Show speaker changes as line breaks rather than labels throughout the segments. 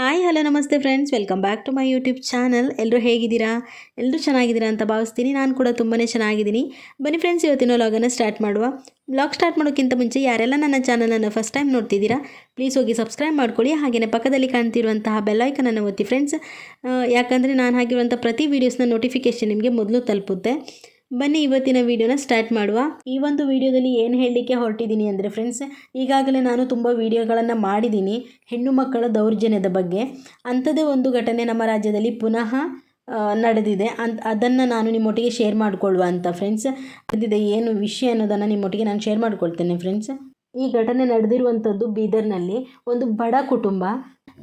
Hi hello ನಮಸ್ತೆ friends, welcome back to my YouTube channel. ಎಲ್ಲರೂ ಹೇಗಿದ್ದೀರಾ? ಎಲ್ಲರೂ ಚೆನ್ನಾಗಿದ್ದೀರಾ ಅಂತ ಭಾವಿಸ್ತೀನಿ. ನಾನು ಕೂಡ ತುಂಬಾ ಚೆನ್ನಾಗಿದ್ದೀನಿ. ಬನ್ನಿ ಫ್ರೆಂಡ್ಸ್, ಇವತ್ತಿನ ವ್ಲಾಗನ್ನು ಸ್ಟಾರ್ಟ್ ಮಾಡುವ. ವ್ಲಾಗ್ ಸ್ಟಾರ್ಟ್ ಮಾಡೋಕ್ಕಿಂತ ಮುಂಚೆ ಯಾರೆಲ್ಲ ನನ್ನ ಚಾನಲನ್ನು ಫಸ್ಟ್ ಟೈಮ್ ನೋಡ್ತಿದ್ದೀರಾ, ಪ್ಲೀಸ್ ಹೋಗಿ ಸಬ್ಸ್ಕ್ರೈಬ್ ಮಾಡ್ಕೊಳ್ಳಿ. ಹಾಗೆಯೇ ಪಕ್ಕದಲ್ಲಿ ಕಾಣ್ತಿರುವಂತಹ ಬೆಲ್ಲೈಕನನ್ನು ಒತ್ತಿ ಫ್ರೆಂಡ್ಸ್, ಯಾಕಂದರೆ ನಾನು ಹಾಕಿರುವಂಥ ಪ್ರತಿ ವೀಡಿಯೋಸ್ನ ನೋಟಿಫಿಕೇಷನ್ ನಿಮಗೆ ಮೊದಲು ತಲುಪುತ್ತೆ. ಬನ್ನಿ ಇವತ್ತಿನ ವಿಡಿಯೋನ ಸ್ಟಾರ್ಟ್ ಮಾಡುವ. ಈ ಒಂದು ವಿಡಿಯೋದಲ್ಲಿ ಏನು ಹೇಳಲಿಕ್ಕೆ ಹೊರಟಿದ್ದೀನಿ ಅಂದರೆ ಫ್ರೆಂಡ್ಸ್, ಈಗಾಗಲೇ ನಾನು ತುಂಬ ವಿಡಿಯೋಗಳನ್ನು ಮಾಡಿದ್ದೀನಿ ಹೆಣ್ಣು ಮಕ್ಕಳ ದೌರ್ಜನ್ಯದ ಬಗ್ಗೆ. ಅಂಥದ್ದೇ ಒಂದು ಘಟನೆ ನಮ್ಮ ರಾಜ್ಯದಲ್ಲಿ ಪುನಃ ನಡೆದಿದೆ. ಅದನ್ನು ನಾನು ನಿಮ್ಮೊಟ್ಟಿಗೆ ಶೇರ್ ಮಾಡಿಕೊಳ್ಳುವ ಅಂತ ಫ್ರೆಂಡ್ಸ್. ನಡೆದಿದೆ ಏನು ವಿಷಯ ಅನ್ನೋದನ್ನು ನಿಮ್ಮೊಟ್ಟಿಗೆ ನಾನು ಶೇರ್ ಮಾಡ್ಕೊಳ್ತೇನೆ ಫ್ರೆಂಡ್ಸ್. ಈ ಘಟನೆ ನಡೆದಿರುವಂಥದ್ದು ಬೀದರ್ನಲ್ಲಿ. ಒಂದು ಬಡ ಕುಟುಂಬ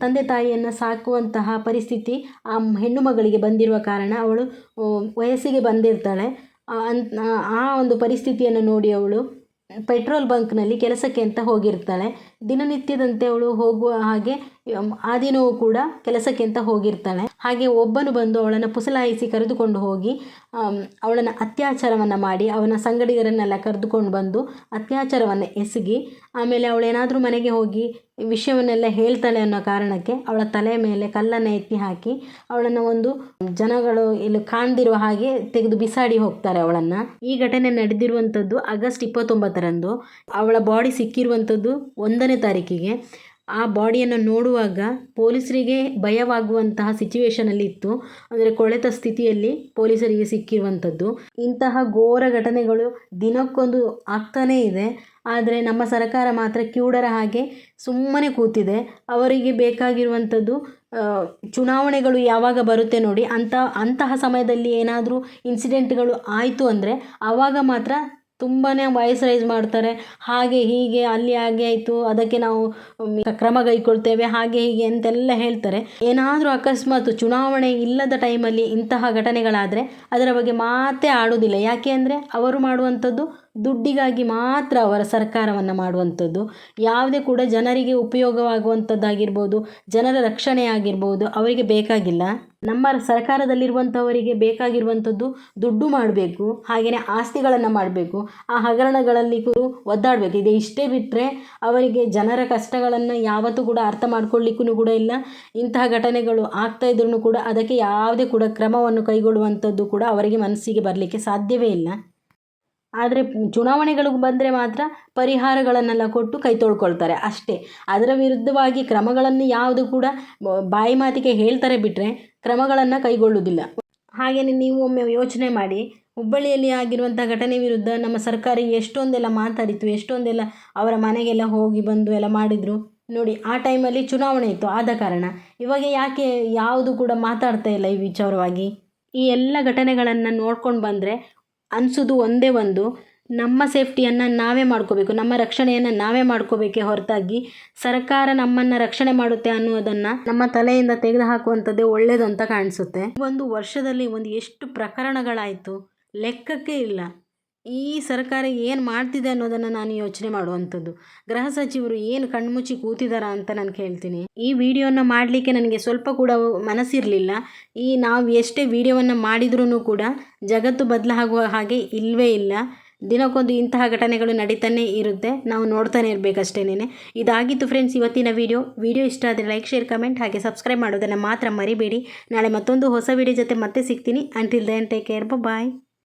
ತಂದೆ ತಾಯಿಯನ್ನು ಸಾಕುವಂತಹ ಪರಿಸ್ಥಿತಿ ಆ ಹೆಣ್ಣು ಮಗಳಿಗೆ ಬಂದಿರುವ ಕಾರಣ ಅವಳು ವಯಸ್ಸಿಗೆ ಬಂದಿರ್ತಾಳೆ. ಆ ಒಂದು ಪರಿಸ್ಥಿತಿಯನ್ನು ನೋಡಿ ಅವಳು ಪೆಟ್ರೋಲ್ ಬಂಕ್ನಲ್ಲಿ ಕೆಲಸಕ್ಕೆ ಅಂತ ಹೋಗಿರ್ತಾಳೆ. ದಿನನಿತ್ಯದಂತೆ ಅವಳು ಹೋಗುವ ಹಾಗೆ ಆ ದಿನವೂ ಕೂಡ ಕೆಲಸಕ್ಕೆ ಅಂತ ಹೋಗಿರ್ತಾಳೆ. ಹಾಗೆ ಒಬ್ಬನು ಬಂದು ಅವಳನ್ನು ಪುಸಲಾಯಿಸಿ ಕರೆದುಕೊಂಡು ಹೋಗಿ ಅವಳನ್ನು ಅತ್ಯಾಚಾರವನ್ನು ಮಾಡಿ, ಅವನ ಸಂಗಡಿಗರನ್ನೆಲ್ಲ ಕರೆದುಕೊಂಡು ಬಂದು ಅತ್ಯಾಚಾರವನ್ನು ಎಸಗಿ, ಆಮೇಲೆ ಅವಳೇನಾದರೂ ಮನೆಗೆ ಹೋಗಿ ವಿಷಯವನ್ನೆಲ್ಲ ಹೇಳ್ತಾಳೆ ಅನ್ನೋ ಕಾರಣಕ್ಕೆ ಅವಳ ತಲೆ ಮೇಲೆ ಕಲ್ಲನ್ನು ಎತ್ತಿ ಹಾಕಿ ಅವಳನ್ನು ಒಂದು ಜನಗಳು ಇಲ್ಲಿ ಕಾಣದಿರುವ ಹಾಗೆ ತೆಗೆದು ಬಿಸಾಡಿ ಹೋಗ್ತಾರೆ ಅವಳನ್ನು. ಈ ಘಟನೆ ನಡೆದಿರುವಂಥದ್ದು ಆಗಸ್ಟ್ 29ರಂದು. ಅವಳ ಬಾಡಿ ಸಿಕ್ಕಿರುವಂಥದ್ದು 1ನೇ ತಾರೀಕಿಗೆ. ಆ ಬಾಡಿಯನ್ನು ನೋಡುವಾಗ ಪೊಲೀಸರಿಗೆ ಭಯವಾಗುವಂತಹ ಸಿಚುವೇಷನಲ್ಲಿ ಇತ್ತು. ಅಂದರೆ ಕೊಳೆತ ಸ್ಥಿತಿಯಲ್ಲಿ ಪೊಲೀಸರಿಗೆ ಸಿಕ್ಕಿರುವಂಥದ್ದು. ಇಂತಹ ಘೋರ ಘಟನೆಗಳು ದಿನಕ್ಕೊಂದು ಆಗ್ತಾನೇ ಇದೆ. ಆದರೆ ನಮ್ಮ ಸರ್ಕಾರ ಮಾತ್ರ ಕಿವುಡರ ಹಾಗೆ ಸುಮ್ಮನೆ ಕೂತಿದೆ. ಅವರಿಗೆ ಬೇಕಾಗಿರುವಂಥದ್ದು ಚುನಾವಣೆಗಳು ಯಾವಾಗ ಬರುತ್ತೆ ನೋಡಿ, ಅಂತಹ ಸಮಯದಲ್ಲಿ ಏನಾದರೂ ಇನ್ಸಿಡೆಂಟ್ಗಳು ಆಯಿತು ಅಂದರೆ ಆವಾಗ ಮಾತ್ರ ತುಂಬಾ ವಾಯ್ಸ್ ರೈಸ್ ಮಾಡ್ತಾರೆ. ಹಾಗೆ ಹೀಗೆ ಅಲ್ಲಿ ಹಾಗೆ ಆಯಿತು, ಅದಕ್ಕೆ ನಾವು ಕ್ರಮ ಕೈಗೊಳ್ತೇವೆ, ಹಾಗೆ ಹೀಗೆ ಅಂತೆಲ್ಲ ಹೇಳ್ತಾರೆ. ಏನಾದರೂ ಅಕಸ್ಮಾತ್ ಚುನಾವಣೆ ಇಲ್ಲದ ಟೈಮಲ್ಲಿ ಇಂತಹ ಘಟನೆಗಳಾದರೆ ಅದರ ಬಗ್ಗೆ ಮಾತೇ ಆಡೋದಿಲ್ಲ. ಯಾಕೆ ಅಂದರೆ ಅವರು ಮಾಡುವಂಥದ್ದು ದುಡ್ಡಿಗಾಗಿ ಮಾತ್ರ ಅವರ ಸರ್ಕಾರವನ್ನು ಮಾಡುವಂಥದ್ದು. ಯಾವುದೇ ಕೂಡ ಜನರಿಗೆ ಉಪಯೋಗವಾಗುವಂಥದ್ದಾಗಿರ್ಬೋದು, ಜನರ ರಕ್ಷಣೆ ಆಗಿರ್ಬೋದು ಅವರಿಗೆ ಬೇಕಾಗಿಲ್ಲ. ನಮ್ಮ ಸರ್ಕಾರದಲ್ಲಿರುವಂಥವರಿಗೆ ಬೇಕಾಗಿರುವಂಥದ್ದು ದುಡ್ಡು ಮಾಡಬೇಕು, ಹಾಗೆಯೇ ಆಸ್ತಿಗಳನ್ನು ಮಾಡಬೇಕು, ಆ ಹಗರಣಗಳಲ್ಲಿ ಒದ್ದಾಡಬೇಕು. ಇದೆ ಇಷ್ಟೇ ಬಿಟ್ಟರೆ ಅವರಿಗೆ ಜನರ ಕಷ್ಟಗಳನ್ನು ಯಾವತ್ತೂ ಕೂಡ ಅರ್ಥ ಮಾಡ್ಕೊಳ್ಳಿಕ್ಕೂ ಕೂಡ ಇಲ್ಲ. ಇಂತಹ ಘಟನೆಗಳು ಆಗ್ತಾ ಇದ್ರೂ ಕೂಡ ಅದಕ್ಕೆ ಯಾವುದೇ ಕೂಡ ಕ್ರಮವನ್ನು ಕೈಗೊಳ್ಳುವಂಥದ್ದು ಕೂಡ ಅವರಿಗೆ ಮನಸ್ಸಿಗೆ ಬರಲಿಕ್ಕೆ ಸಾಧ್ಯವೇ ಇಲ್ಲ. ಆದರೆ ಚುನಾವಣೆಗಳು ಬಂದರೆ ಮಾತ್ರ ಪರಿಹಾರಗಳನ್ನೆಲ್ಲ ಕೊಟ್ಟು ಕೈ ತೊಳ್ಕೊಳ್ತಾರೆ ಅಷ್ಟೇ. ಅದರ ವಿರುದ್ಧವಾಗಿ ಕ್ರಮಗಳನ್ನು ಯಾವುದು ಕೂಡ ಬಾಯಿ ಮಾತಿಗೆ ಹೇಳ್ತಾರೆ ಬಿಟ್ಟರೆ ಕ್ರಮಗಳನ್ನು ಕೈಗೊಳ್ಳುವುದಿಲ್ಲ. ಹಾಗೆಯೇ ನೀವು ಒಮ್ಮೆ ಯೋಚನೆ ಮಾಡಿ, ಹುಬ್ಬಳ್ಳಿಯಲ್ಲಿ ಆಗಿರುವಂಥ ಘಟನೆ ವಿರುದ್ಧ ನಮ್ಮ ಸರ್ಕಾರ ಎಷ್ಟೊಂದೆಲ್ಲ ಮಾತಾಡಿತು, ಎಷ್ಟೊಂದೆಲ್ಲ ಅವರ ಮನೆಗೆಲ್ಲ ಹೋಗಿ ಬಂದು ಎಲ್ಲ ಮಾಡಿದರು ನೋಡಿ. ಆ ಟೈಮಲ್ಲಿ ಚುನಾವಣೆ ಇತ್ತು, ಆದ ಕಾರಣ ಇವಾಗ ಯಾಕೆ ಯಾವುದು ಕೂಡ ಮಾತಾಡ್ತಾ ಇಲ್ಲ ಈ ವಿಚಾರವಾಗಿ. ಈ ಎಲ್ಲ ಘಟನೆಗಳನ್ನು ನೋಡ್ಕೊಂಡು ಬಂದರೆ ಅನಿಸೋದು ಒಂದೇ ಒಂದು, ನಮ್ಮ ಸೇಫ್ಟಿಯನ್ನು ನಾವೇ ಮಾಡ್ಕೋಬೇಕು, ನಮ್ಮ ರಕ್ಷಣೆಯನ್ನು ನಾವೇ ಮಾಡ್ಕೋಬೇಕೇ ಹೊರತಾಗಿ ಸರ್ಕಾರ ನಮ್ಮನ್ನು ರಕ್ಷಣೆ ಮಾಡುತ್ತೆ ಅನ್ನೋದನ್ನು ನಮ್ಮ ತಲೆಯಿಂದ ತೆಗೆದು ಹಾಕುವಂಥದ್ದೇ ಒಳ್ಳೆಯದು ಅಂತ ಕಾಣಿಸುತ್ತೆ. ಒಂದು ವರ್ಷದಲ್ಲಿ ಎಷ್ಟು ಪ್ರಕರಣಗಳಾಯಿತು ಲೆಕ್ಕಕ್ಕೆ ಇಲ್ಲ. ಈ ಸರ್ಕಾರ ಏನು ಮಾಡ್ತಿದೆ ಅನ್ನೋದನ್ನು ನಾನು ಯೋಚನೆ ಮಾಡುವಂಥದ್ದು. ಗೃಹ ಸಚಿವರು ಏನು ಕಣ್ಮುಚ್ಚಿ ಕೂತಿದ್ದಾರಾ ಅಂತ ನಾನು ಕೇಳ್ತೀನಿ. ಈ ವಿಡಿಯೋನ ಮಾಡಲಿಕ್ಕೆ ನನಗೆ ಸ್ವಲ್ಪ ಕೂಡ ಮನಸ್ಸಿರಲಿಲ್ಲ. ನಾವು ಎಷ್ಟೇ ವಿಡಿಯೋವನ್ನು ಮಾಡಿದ್ರೂ ಕೂಡ ಜಗತ್ತು ಬದಲಾಗುವ ಹಾಗೆ ಇಲ್ಲವೇ ಇಲ್ಲ. ದಿನಕ್ಕೊಂದು ಇಂತಹ ಘಟನೆಗಳು ನಡೀತಾನೆ ಇರುತ್ತೆ, ನಾವು ನೋಡ್ತಾನೆ ಇರಬೇಕಷ್ಟೇನೆ. ಇದಾಗಿತ್ತು ಫ್ರೆಂಡ್ಸ್ ಇವತ್ತಿನ ವಿಡಿಯೋ ಇಷ್ಟ ಆದರೆ ಲೈಕ್, ಶೇರ್, ಕಮೆಂಟ್ ಹಾಗೆ ಸಬ್ಸ್ಕ್ರೈಬ್ ಮಾಡೋದನ್ನು ಮಾತ್ರ ಮರಿಬೇಡಿ. ನಾಳೆ ಮತ್ತೊಂದು ಹೊಸ ವಿಡಿಯೋ ಜೊತೆ ಮತ್ತೆ ಸಿಗ್ತೀನಿ. ಅಂಟಿಲ್ ದೆನ್ ಟೇಕ್ ಕೇರ್, ಬಾಯ್.